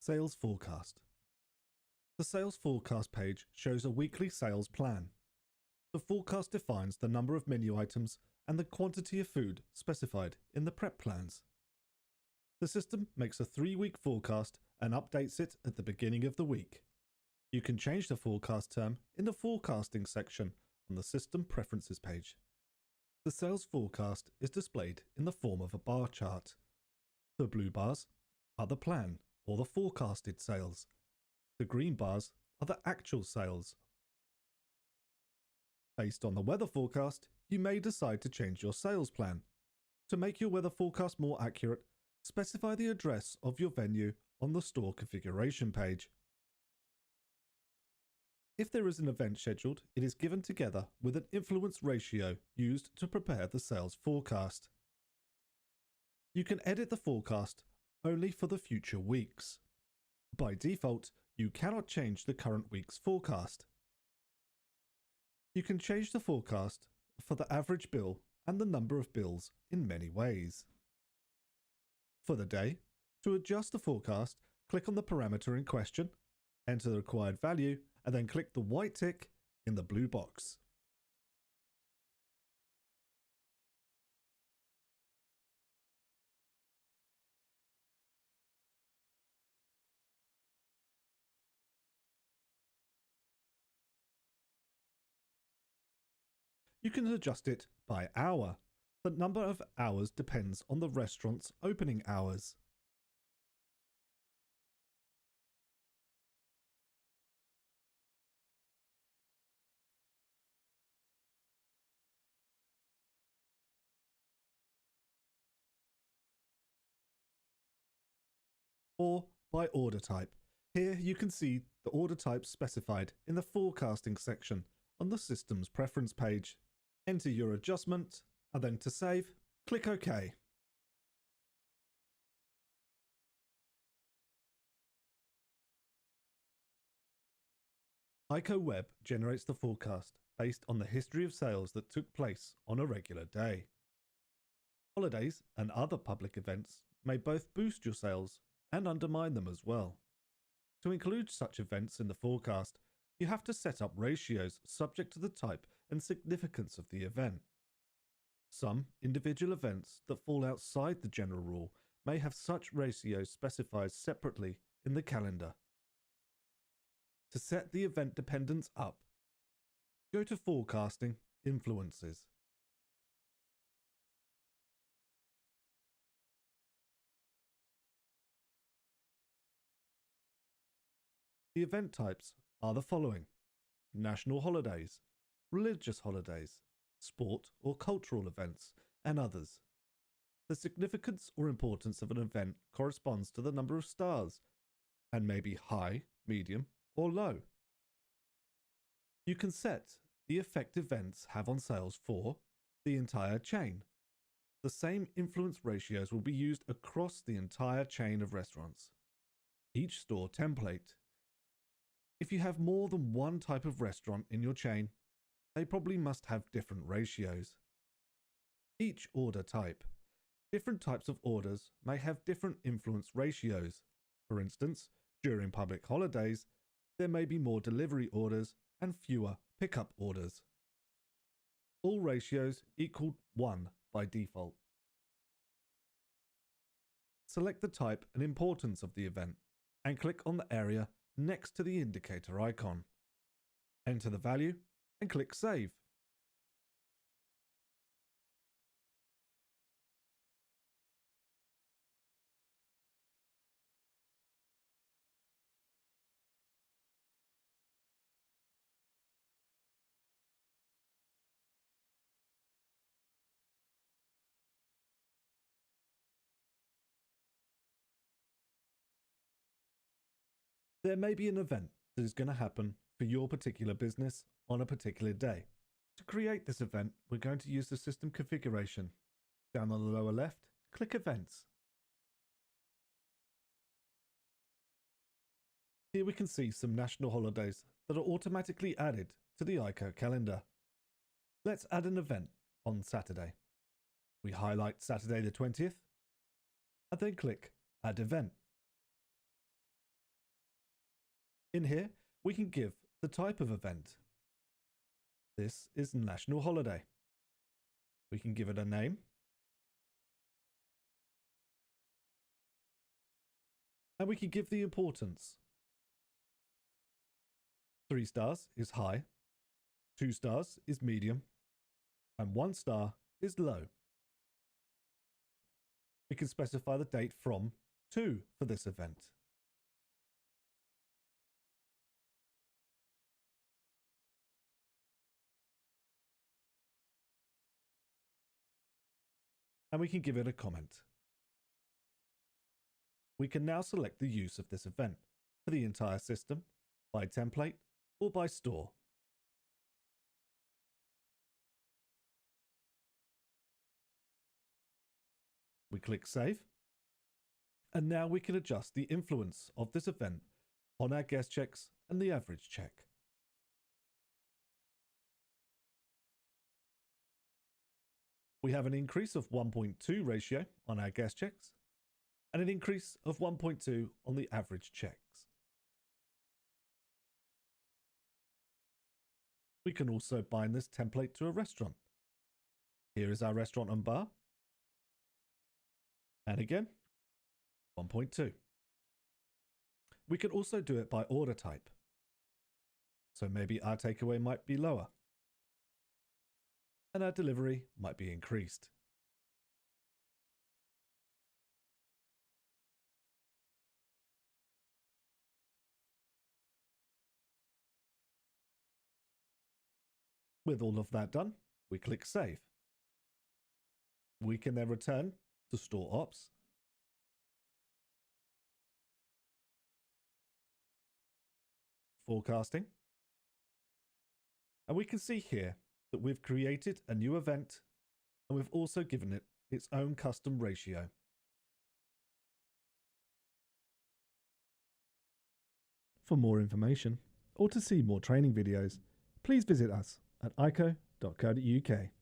Sales Forecast. The Sales Forecast page shows a weekly sales plan. The forecast defines the number of menu items and the quantity of food specified in the prep plans. The system makes a 3-week forecast and updates it at the beginning of the week. You can change the forecast term in the forecasting section on the System Preferences page. The sales forecast is displayed in the form of a bar chart. The blue bars are the plan or the forecasted sales. The green bars are the actual sales. Based on the weather forecast, you may decide to change your sales plan. To make your weather forecast more accurate, specify the address of your venue on the store configuration page. If there is an event scheduled, it is given together with an influence ratio used to prepare the sales forecast. You can edit the forecast only for the future weeks. By default, you cannot change the current week's forecast. You can change the forecast for the average bill and the number of bills in many ways. For the day, to adjust the forecast, click on the parameter in question, enter the required value, and then click the white tick in the blue box. You can adjust it by hour. The number of hours depends on the restaurant's opening hours. Or by order type. Here you can see the order type specified in the forecasting section on the System's Preference page. Enter your adjustment, and then to save, click OK. iikoWeb generates the forecast based on the history of sales that took place on a regular day. Holidays and other public events may both boost your sales and undermine them as well. To include such events in the forecast, you have to set up ratios subject to the type and significance of the event. Some individual events that fall outside the general rule may have such ratios specified separately in the calendar. To set the event dependence up, go to Forecasting Influences. The event types are the following: national holidays, religious holidays, sport or cultural events, and others. The significance or importance of an event corresponds to the number of stars and may be high, medium, or low. You can set the effect events have on sales for the entire chain. The same influence ratios will be used across the entire chain of restaurants. Each store template. If you have more than one type of restaurant in your chain, they probably must have different ratios. Each order type. Different types of orders may have different influence ratios. For instance, during public holidays, there may be more delivery orders and fewer pickup orders. All ratios equal 1 by default. Select the type and importance of the event and click on the area next to the indicator icon. Enter the value and click Save. There may be an event that is going to happen for your particular business on a particular day. To create this event, we're going to use the system configuration. Down on the lower left, click Events. Here we can see some national holidays that are automatically added to the iiko calendar. Let's add an event on Saturday. We highlight Saturday the 20th and then click Add Event. In here, we can give the type of event. This is National Holiday. We can give it a name. And we can give the importance. 3 stars is high, 2 stars is medium, and 1 star is low. We can specify the date from to for this event. And we can give it a comment. We can now select the use of this event for the entire system, by template, or by store. We click Save. And now we can adjust the influence of this event on our guest checks and the average check. We have an increase of 1.2 ratio on our guest checks and an increase of 1.2 on the average checks. We can also bind this template to a restaurant. Here is our restaurant and bar. And again, 1.2. We can also do it by order type. So maybe our takeaway might be lower and our delivery might be increased. With all of that done, we click Save. We can then return to Store Ops. Forecasting. And we can see here that we've created a new event and we've also given it its own custom ratio. For more information or to see more training videos, please visit us at iikoWeb.co.uk.